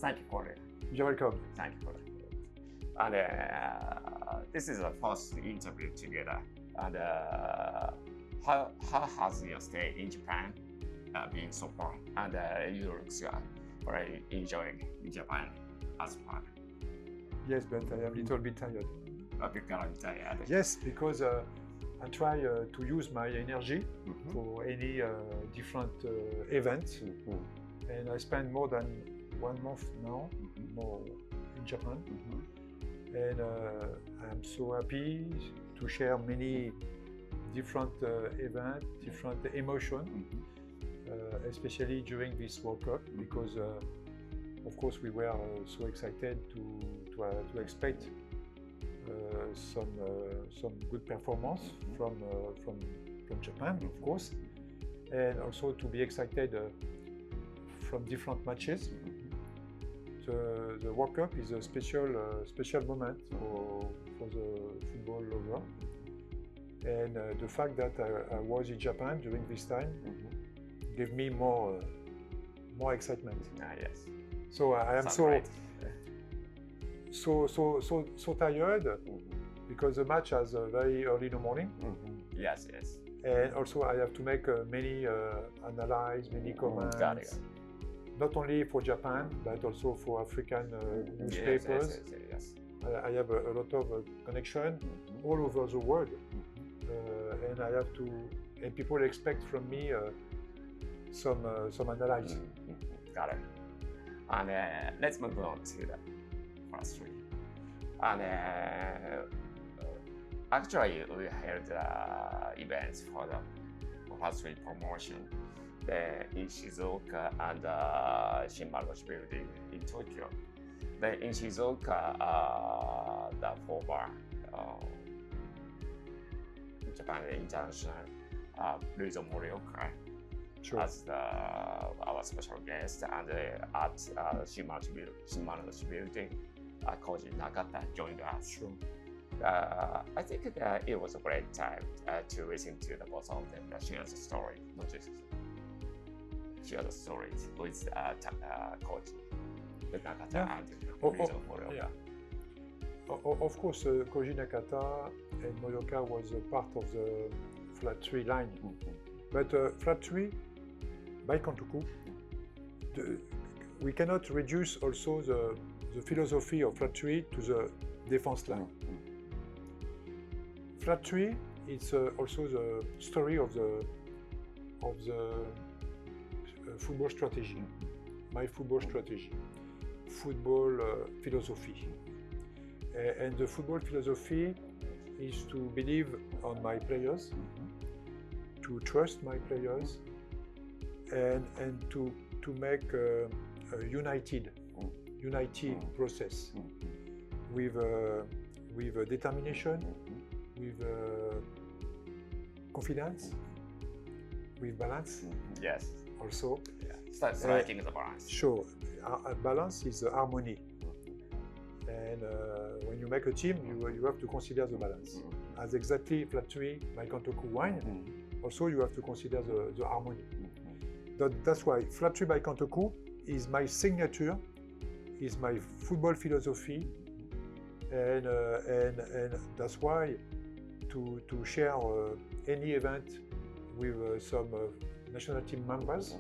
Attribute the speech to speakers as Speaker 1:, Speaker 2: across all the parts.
Speaker 1: Thank you for it.
Speaker 2: You're welcome.
Speaker 1: Thank you for it. And this is the first interview together. And how has your stay in Japan been so far? And you look very enjoying Japan as far.
Speaker 2: Yes, but I am a little bit tired.
Speaker 1: A bit tired.
Speaker 2: Yes, because I try to use my energy for any different events. And I spend more than 1 month now more in Japan. And I'm so happy to share many different events, different emotions, especially during this World Cup, because of course we were so excited to expect some good performance from Japan, of course, and also to be excited from different matches. The World Cup is a special moment for the football lover, and the fact that I was in Japan during this time gave me more excitement.
Speaker 1: Yes.
Speaker 2: So I am so tired because the match is very early in the morning.
Speaker 1: Yes.
Speaker 2: And also I have to make many analyze, many comments.
Speaker 1: Got it.
Speaker 2: Not only for Japan, but also for African newspapers.
Speaker 1: Yes.
Speaker 2: I have a lot of connection all over the world, and I have to. And people expect from me some analysis.
Speaker 1: Got it. And let's move on to the first three. And actually, we held events for the first three promotion. In Shizuoka and Shinmarushi building in Tokyo. Then in Shizuoka, the former Japan International Luizo Morioka as our special guest, and at Shinmarushi building, Koji Nakata joined us.
Speaker 2: Sure.
Speaker 1: I think that it was a great time to listen to the both of them share the story, not just share the stories with Koji, Nakata, and Luizo Morioka.
Speaker 2: Of course, Koji Nakata and Morioka was a part of the Flat 3 line. But Flat 3, by Kantoku, we cannot reduce also the philosophy of Flat 3 to the defense line. Flat 3 is also the story of the football strategy, my football strategy, football philosophy. And the football philosophy is to believe on my players, to trust my players, and to make a united process with determination, with confidence, with balance.
Speaker 1: Yes.
Speaker 2: Also.
Speaker 1: Yeah. Striking the balance.
Speaker 2: Sure. Balance is harmony. And when you make a team, you have to consider the balance. As exactly Flat 3 by Kantoku wine, also you have to consider the harmony. That's why Flat 3 by Kantoku is my signature, is my football philosophy, and that's why to share any event with some national team members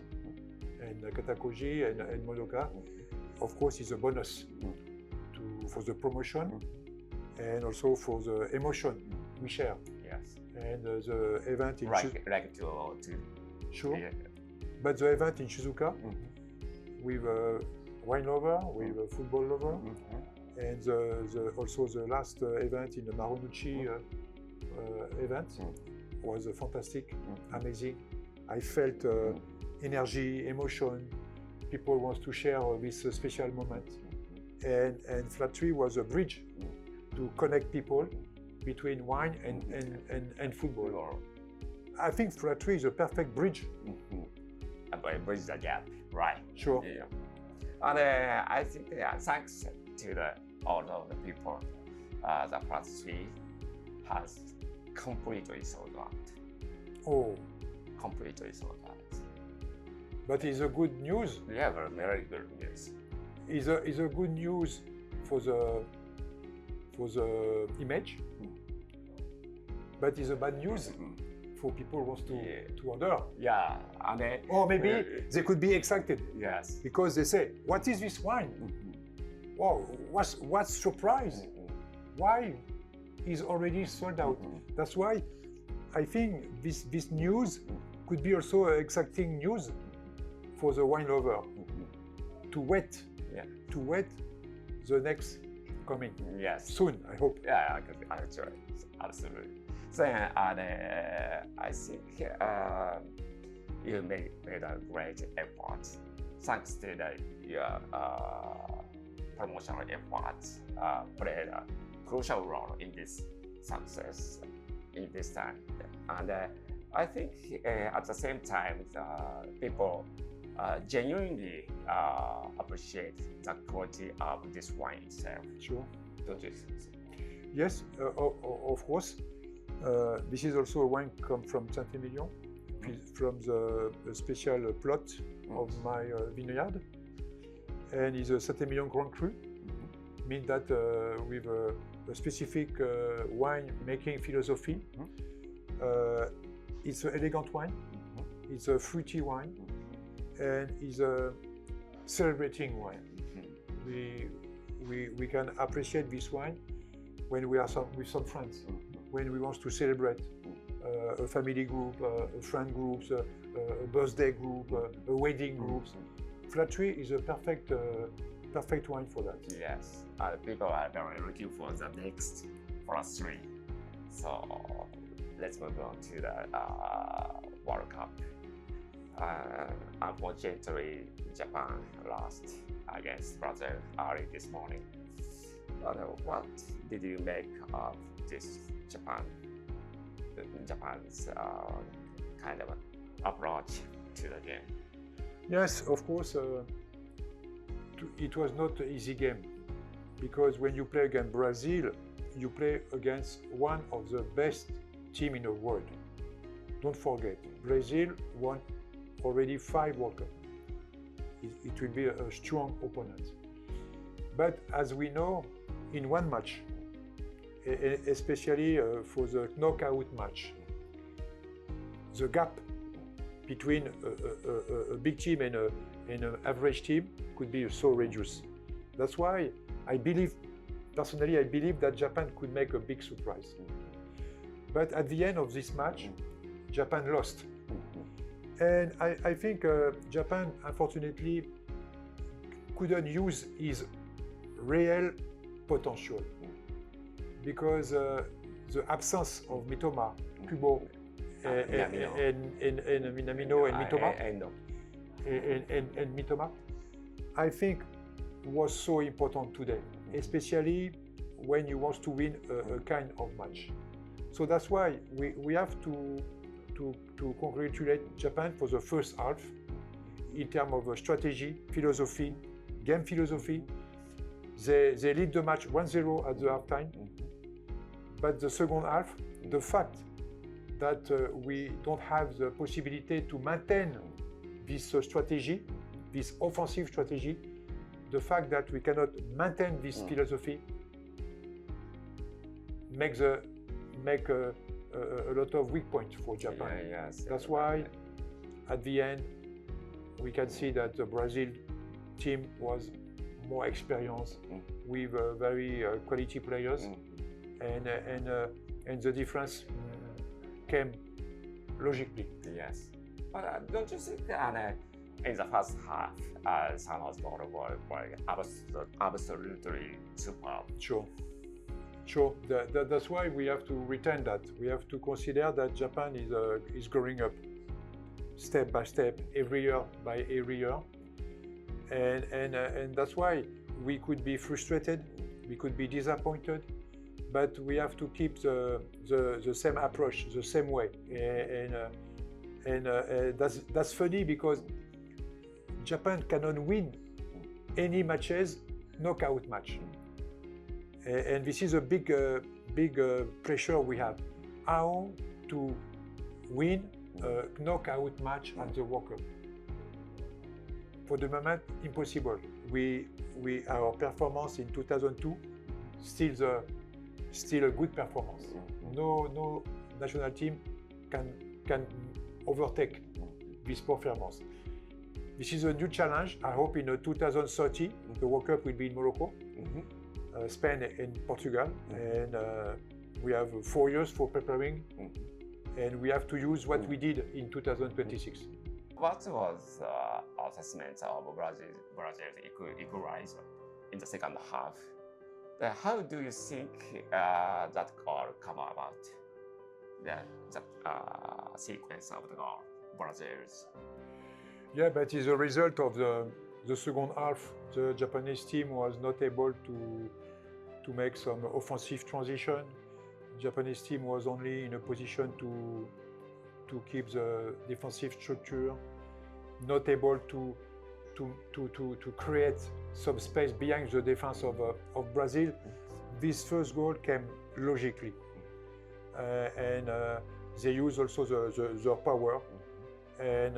Speaker 2: and Katakoji and Morioka, of course, is a bonus for the promotion and also for the emotion we share.
Speaker 1: Yes.
Speaker 2: And the event in Sure.
Speaker 1: Yeah.
Speaker 2: But the event in Shizuoka with wine lover, with a football lover, and also the last event in the Marunouchi event was fantastic, amazing. I felt energy, emotion. People want to share this special moment. And Flat 3 was a bridge to connect people between wine and football. I think Flat 3 is a perfect bridge.
Speaker 1: And bridge the gap, right?
Speaker 2: Sure.
Speaker 1: Yeah. And I think thanks to all of the people, the Flat 3 has completely sold out.
Speaker 2: Oh.
Speaker 1: Completely sold out.
Speaker 2: But it's a good news.
Speaker 1: Yeah, very good news.
Speaker 2: is a good news for the image, but it's a bad news for people who want to order.
Speaker 1: Yeah, and
Speaker 2: Or maybe they could be excited.
Speaker 1: Yes.
Speaker 2: Because they say, what is this wine? Wow, what's surprise? Why is already sold out? That's why I think this news could be also exciting news for the wine lover to wait the next coming.
Speaker 1: Yes.
Speaker 2: Soon, I hope.
Speaker 1: Yeah, actually, absolutely. So, I think you made a great effort. Thanks to your promotional efforts, played a crucial role in this success in this time. And I think at the same time, people genuinely appreciate the quality of this wine itself.
Speaker 2: Sure.
Speaker 1: Don't you think so?
Speaker 2: Yes, of course. This is also a wine come from Saint-Emilion, from the special plot of my vineyard, and it's a Saint-Emilion Grand Cru. Means that with a specific wine making philosophy. It's an elegant wine. It's a fruity wine, and it's a celebrating wine. We can appreciate this wine when we are with some friends, when we want to celebrate a family group, a friend groups, a birthday group, a wedding groups. Flattery is a perfect wine for that.
Speaker 1: Yes, people are very looking for the next flattery. So let's move on to the World Cup. Unfortunately, Japan lost against Brazil early this morning. What did you make of this Japan's kind of approach to the game?
Speaker 2: Yes, of course, it was not an easy game, because when you play against Brazil, you play against one of the best teams in the world. Don't forget, Brazil won already 5 World Cups. It will be a strong opponent. But as we know, in one match, especially for the knockout match, the gap between a big team and an average team could be so reduced. That's why I believe that Japan could make a big surprise. But at the end of this match, Japan lost. And I think Japan, unfortunately, couldn't use his real potential, because the absence of Mitoma, Kubo, and Minamino and Mitoma, I think was so important today, especially when you want to win a kind of match. So that's why we have to congratulate Japan for the first half in terms of strategy, philosophy, game philosophy. They lead the match 1-0 at the halftime, but the second half, the fact that we don't have the possibility to maintain this strategy, this offensive strategy, the fact that we cannot maintain this philosophy make a lot of weak points for Japan. That's why at the end we can see that the Brazil team was more experienced with very quality players, and the difference came logically.
Speaker 1: Yes, but don't you think that in the first half, some of the goals were absolutely superb?
Speaker 2: Sure. That's why we have to retain that. We have to consider that Japan is growing up step by step, every year by every year, and that's why we could be frustrated, we could be disappointed, but we have to keep the same approach, the same way, and that's funny, because Japan cannot win any matches, knockout match. And this is a big pressure we have. How to win a knockout match at the World Cup? For the moment, impossible. We our performance in 2002 still a good performance. No national team can overtake this performance. This is a new challenge. I hope in 2030 the World Cup will be in Morocco, Spain and Portugal, and we have 4 years for preparing, and we have to use what we did in 2026.
Speaker 1: What was assessment of Brazil's equalizer in the second half? How do you think that goal come about? The sequence of the goal, Brazil's.
Speaker 2: Yeah, but it's a result of the second half. The Japanese team was not able to make some offensive transition. The Japanese team was only in a position to keep the defensive structure, not able to create some space behind the defense of Brazil. This first goal came logically, and they used also their power. And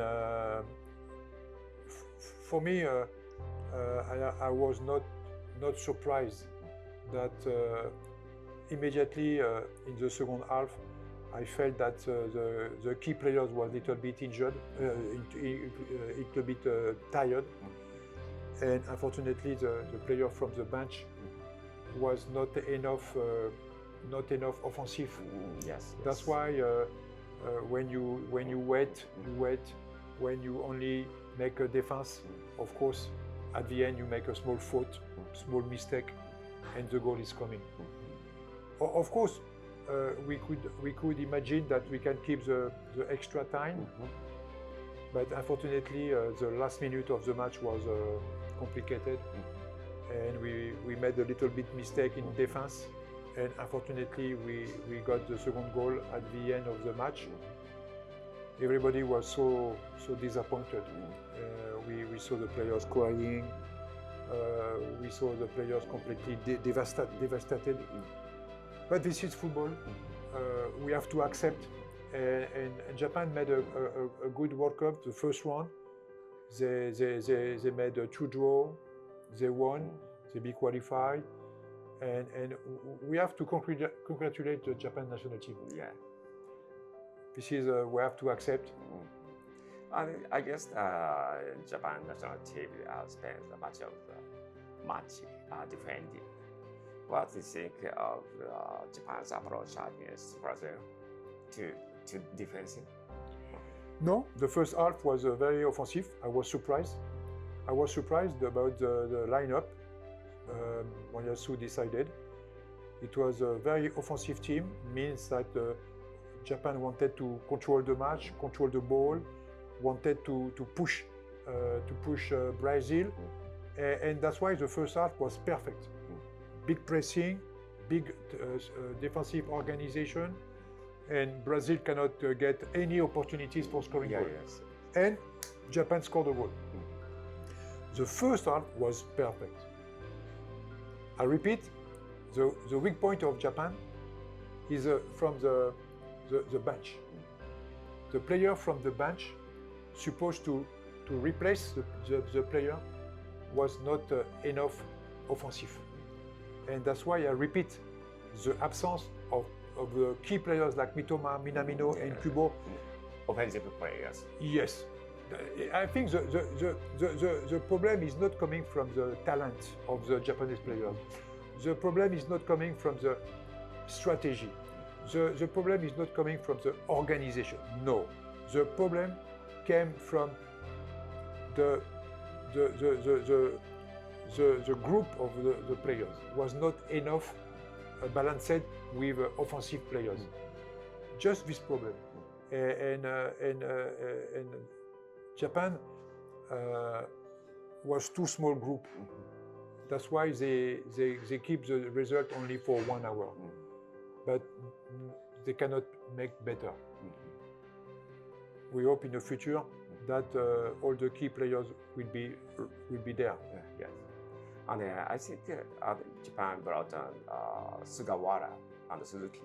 Speaker 2: for me, I was not surprised that immediately in the second half, I felt that the key players were a little bit injured, a little bit tired, and unfortunately the player from the bench was not enough offensive.
Speaker 1: Yes.
Speaker 2: That's why when you wait, when you only make a defense, of course, at the end you make a small fault, small mistake, and the goal is coming. Of course, we could imagine that we can keep the extra time, but unfortunately the last minute of the match was complicated, and we made a little bit mistake in defense, and unfortunately we got the second goal at the end of the match. Everybody was so disappointed. We saw the players crying. We saw the players completely devastated. But this is football. We have to accept. And Japan made a good World Cup. The first one, they made a 2 draw. They won. They be qualified. And we have to congratulate the Japan national team.
Speaker 1: Yeah.
Speaker 2: This is we have to accept.
Speaker 1: I guess Japan national team spent much of the match defending. What do you think of Japan's approach against Brazil to defensive?
Speaker 2: No, the first half was very offensive. I was surprised. I was surprised about the lineup. Monyasu decided. It was a very offensive team, means that Japan wanted to control the match, control the ball, wanted to push Brazil, and that's why the first half was perfect. Big pressing, big defensive organization, and Brazil cannot get any opportunities for scoring goals.
Speaker 1: Yes.
Speaker 2: And Japan scored a goal. The first half was perfect. I repeat, the weak point of Japan is from the bench. The player from the bench supposed to replace the player was not enough offensive. And that's why I repeat, the absence of the key players like Mitoma, Minamino, and Kubo.
Speaker 1: Offensive players.
Speaker 2: Yes. I think the problem is not coming from the talent of the Japanese players. The problem is not coming from the strategy. The problem is not coming from the organization. No. The problem came from the group of the players was not enough balanced with offensive players. Just this problem. And Japan was too small group. That's why they keep the result only for 1 hour. But they cannot make better. We hope in the future that all the key players will be there.
Speaker 1: Yes. And I think Japan brought Sugawara and Suzuki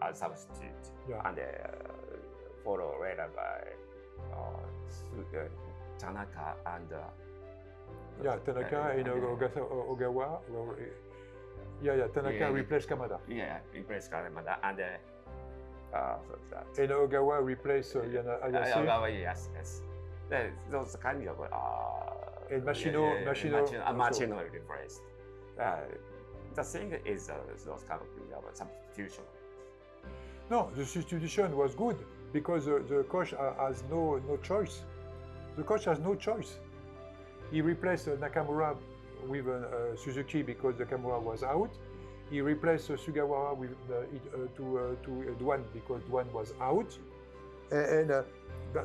Speaker 1: as substitute.
Speaker 2: Yeah.
Speaker 1: And followed later by Tanaka and
Speaker 2: Yeah, Tanaka and Ogawa. Tanaka replaced Kamada.
Speaker 1: Yeah, replaced Kamada, and
Speaker 2: and Ogawa replaced Ayase.
Speaker 1: Ogawa, yes. Those kind of
Speaker 2: and Machino
Speaker 1: replaced. The thing is those kind of substitution.
Speaker 2: No, the substitution was good because the coach has no choice. The coach has no choice. He replaced Nakamura with Suzuki because Nakamura was out. He replaced Sugawara with to Duan because Duan was out. And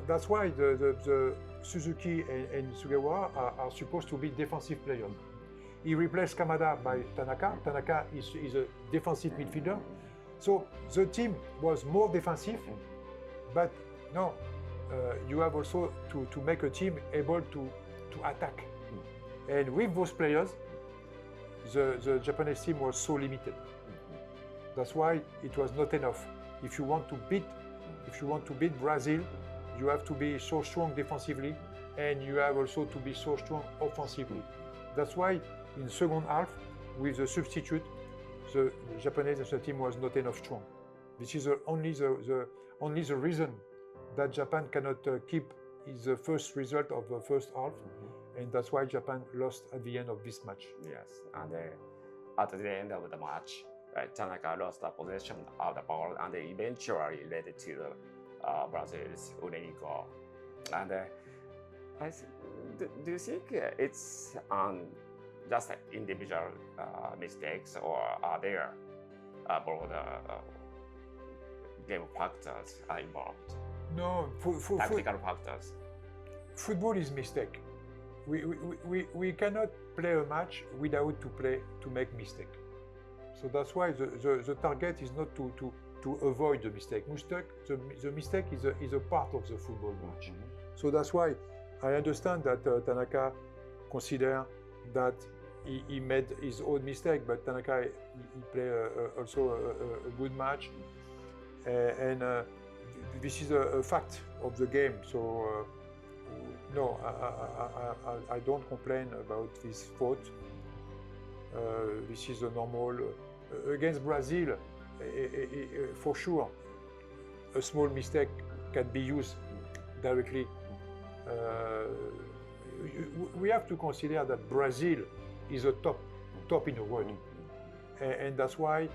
Speaker 2: that's why the Suzuki and Sugawara are supposed to be defensive players. He replaced Kamada by Tanaka. Tanaka is a defensive midfielder. So the team was more defensive, but no, you have also to make a team able to attack. And with those players, the Japanese team was so limited. That's why it was not enough. If you want to beat Brazil, you have to be so strong defensively, and you have also to be so strong offensively. That's why in the second half, with the substitute, the Japanese national team was not enough strong. This is only the reason that Japan cannot keep the first result of the first half, and that's why Japan lost at the end of this match.
Speaker 1: Yes, and at the end of the match, Tanaka lost the possession of the ball, and eventually led to the Brazil's winning goal. And do you think it's just individual mistakes, or are there broader game factors involved?
Speaker 2: No,
Speaker 1: tactical factors.
Speaker 2: Football is mistake. We cannot play a match without to make mistake. So that's why the target is not to avoid the mistake. The mistake is a part of the football match. So that's why I understand that Tanaka consider that he made his own mistake, but Tanaka he played also a good match, and this is a fact of the game. So no, I don't complain about this fault. This is a normal against Brazil. For sure, a small mistake can be used directly. We have to consider that Brazil is a top in the world, and that's why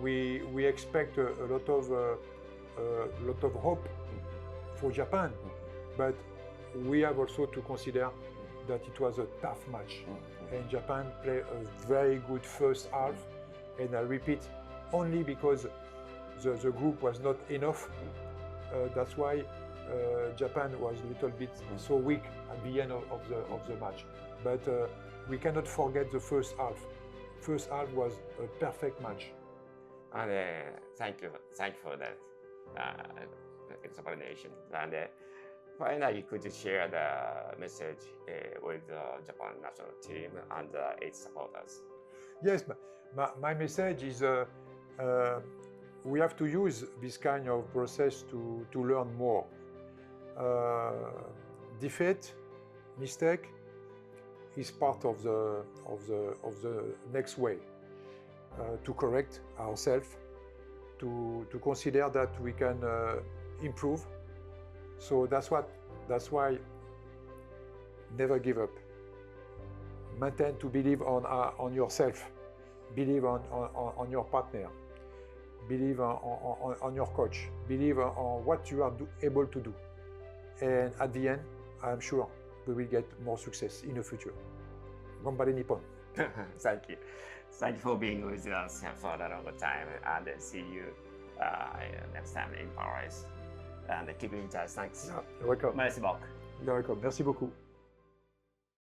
Speaker 2: we expect a lot of hope for Japan, but we have also to consider that it was a tough match, and Japan played a very good first half, and I repeat, only because the group was not enough. That's why Japan was a little bit so weak at the end of the match. But we cannot forget the first half. First half was a perfect match.
Speaker 1: And thank you for that explanation. And finally, could you share the message with the Japan national team and its supporters?
Speaker 2: Yes, my message is we have to use this kind of process to learn more. Defeat, mistake is part of the next way to correct ourselves, to consider that we can improve. So that's why never give up. Maintain to believe on yourself, believe on your partner, believe on your coach, believe on what you are able to do. And at the end, I'm sure we will get more success in the future. Ganbare Nippon.
Speaker 1: Thank you. Thank you for being with us for a long time, and see you next time in Paris. And keep in touch. Thanks.
Speaker 2: You're welcome.
Speaker 1: Merci beaucoup.
Speaker 2: You're welcome. Merci beaucoup.